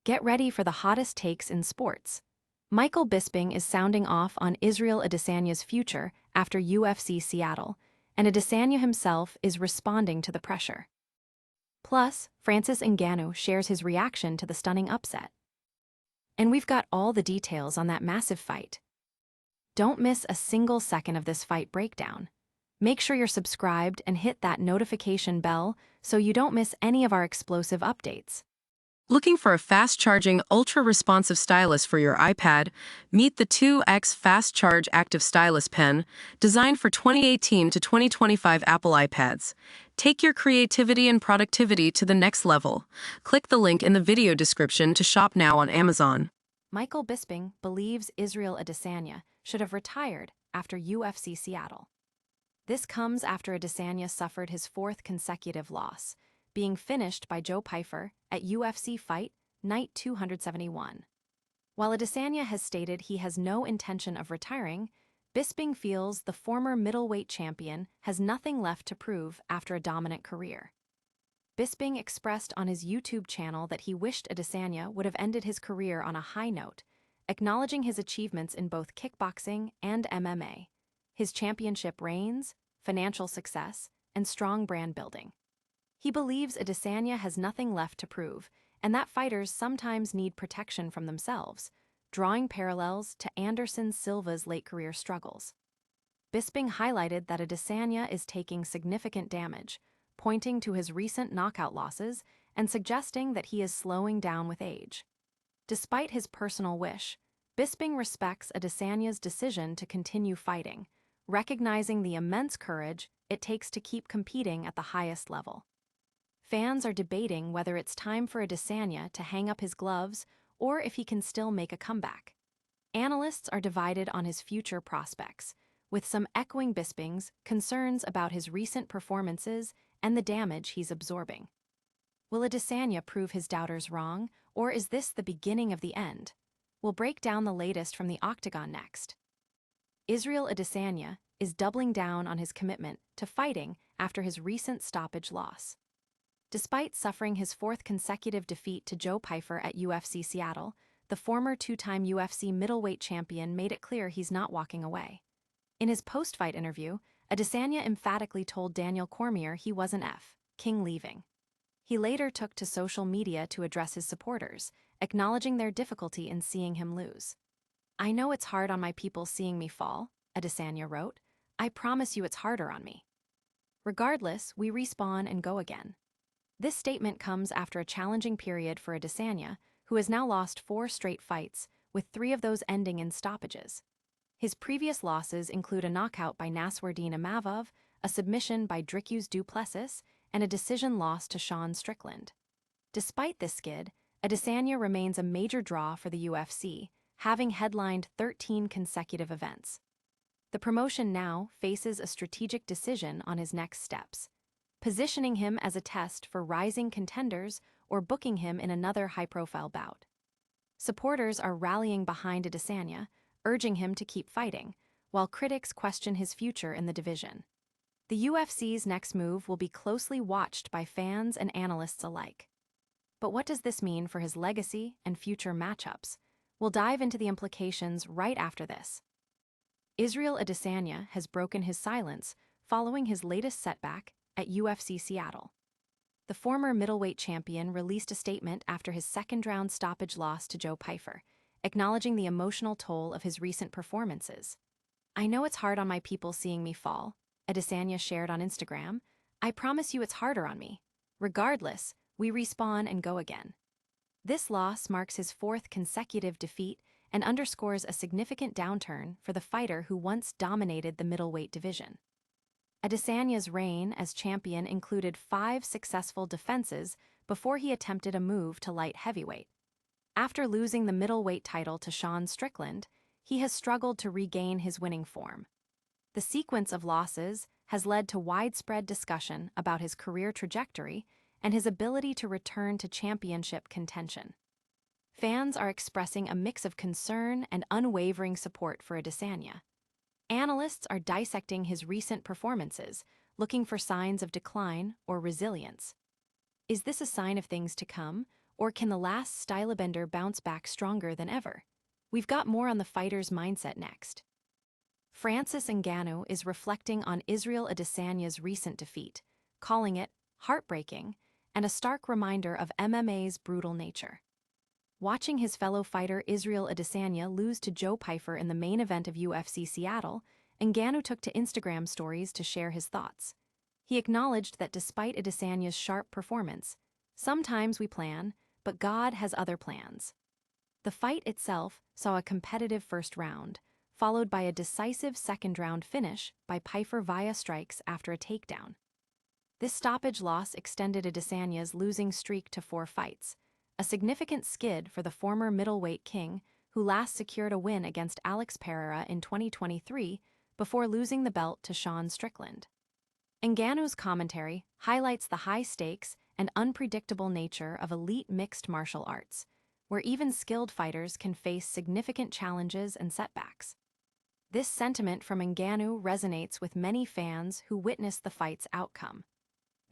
Get ready for the hottest takes in sports. Michael Bisping is sounding off on Israel Adesanya's future after UFC Seattle, and Adesanya himself is responding to the pressure. Plus, Francis Ngannou shares his reaction to the stunning upset. And we've got all the details on that massive fight. Don't miss a single second of this fight breakdown. Make sure you're subscribed and hit that notification bell so you don't miss any of our explosive updates. Looking for a fast-charging, ultra-responsive stylus for your iPad? Meet the 2X Fast Charge Active Stylus Pen, designed for 2018 to 2025 Apple iPads. Take your creativity and productivity to the next level. Click the link in the video description to shop now on Amazon. Michael Bisping believes Israel Adesanya should have retired after UFC Seattle. This comes after Adesanya suffered his fourth consecutive loss, being finished by Joe Pyfer at UFC Fight Night 271. While Adesanya has stated he has no intention of retiring, Bisping feels the former middleweight champion has nothing left to prove after a dominant career. Bisping expressed on his YouTube channel that he wished Adesanya would have ended his career on a high note, acknowledging his achievements in both kickboxing and MMA, his championship reigns, financial success, and strong brand building. He believes Adesanya has nothing left to prove, and that fighters sometimes need protection from themselves, drawing parallels to Anderson Silva's late career struggles. Bisping highlighted that Adesanya is taking significant damage, pointing to his recent knockout losses and suggesting that he is slowing down with age. Despite his personal wish, Bisping respects Adesanya's decision to continue fighting, recognizing the immense courage it takes to keep competing at the highest level. Fans are debating whether it's time for Adesanya to hang up his gloves or if he can still make a comeback. Analysts are divided on his future prospects, with some echoing Bisping's concerns about his recent performances and the damage he's absorbing. Will Adesanya prove his doubters wrong, or is this the beginning of the end? We'll break down the latest from the Octagon next. Israel Adesanya is doubling down on his commitment to fighting after his recent stoppage loss. Despite suffering his fourth consecutive defeat to Joe Pyfer at UFC Seattle, the former two-time UFC middleweight champion made it clear he's not walking away. In his post-fight interview, Adesanya emphatically told Daniel Cormier he wasn't King leaving. He later took to social media to address his supporters, acknowledging their difficulty in seeing him lose. "I know it's hard on my people seeing me fall," Adesanya wrote. "I promise you it's harder on me. Regardless, we respawn and go again." This statement comes after a challenging period for Adesanya, who has now lost 4 straight fights, with 3 of those ending in stoppages. His previous losses include a knockout by Nassourdine Imavov, a submission by Dricus du Plessis, and a decision loss to Sean Strickland. Despite this skid, Adesanya remains a major draw for the UFC, having headlined 13 consecutive events. The promotion now faces a strategic decision on his next steps, positioning him as a test for rising contenders or booking him in another high-profile bout. Supporters are rallying behind Adesanya, urging him to keep fighting, while critics question his future in the division. The UFC's next move will be closely watched by fans and analysts alike. But what does this mean for his legacy and future matchups? We'll dive into the implications right after this. Israel Adesanya has broken his silence following his latest setback at UFC Seattle. The former middleweight champion released a statement after his second-round stoppage loss to Joe Pyfer, acknowledging the emotional toll of his recent performances. "I know it's hard on my people seeing me fall," Adesanya shared on Instagram. "I promise you it's harder on me. Regardless, we respawn and go again." This loss marks his 4th consecutive defeat and underscores a significant downturn for the fighter who once dominated the middleweight division. Adesanya's reign as champion included 5 successful defenses before he attempted a move to light heavyweight. After losing the middleweight title to Sean Strickland, he has struggled to regain his winning form. The sequence of losses has led to widespread discussion about his career trajectory and his ability to return to championship contention. Fans are expressing a mix of concern and unwavering support for Adesanya. Analysts are dissecting his recent performances, looking for signs of decline or resilience. Is this a sign of things to come, Or can the last stylebender bounce back stronger than ever? We've got more on the fighter's mindset next. Francis Ngannou is reflecting on Israel Adesanya's recent defeat, calling it heartbreaking and a stark reminder of MMA's brutal nature. Watching his fellow fighter Israel Adesanya lose to Joe Pyfer in the main event of UFC Seattle, Ngannou took to Instagram stories to share his thoughts. He acknowledged that despite Adesanya's sharp performance, sometimes we plan, but God has other plans. The fight itself saw a competitive first round, followed by a decisive second-round finish by Pyfer via strikes after a takedown. This stoppage loss extended Adesanya's losing streak to 4 fights, a significant skid for the former middleweight king who last secured a win against Alex Pereira in 2023 before losing the belt to Sean Strickland. Ngannou's commentary highlights the high stakes and unpredictable nature of elite mixed martial arts, where even skilled fighters can face significant challenges and setbacks. This sentiment from Ngannou resonates with many fans who witnessed the fight's outcome.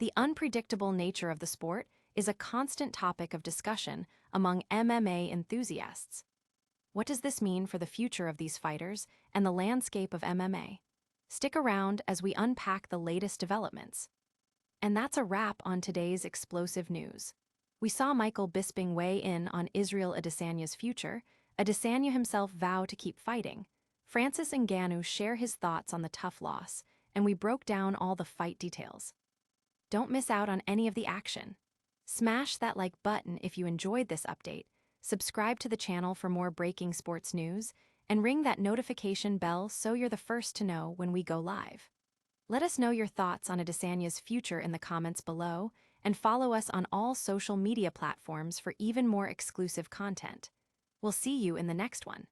The unpredictable nature of the sport is a constant topic of discussion among MMA enthusiasts. What does this mean for the future of these fighters and the landscape of MMA? Stick around as we unpack the latest developments. And that's a wrap on today's explosive news. We saw Michael Bisping weigh in on Israel Adesanya's future, Adesanya himself vow to keep fighting, Francis Ngannou share his thoughts on the tough loss, and we broke down all the fight details. Don't miss out on any of the action. Smash that like button if you enjoyed this update, subscribe to the channel for more breaking sports news, and ring that notification bell so you're the first to know when we go live. Let us know your thoughts on Adesanya's future in the comments below, and follow us on all social media platforms for even more exclusive content. We'll see you in the next one.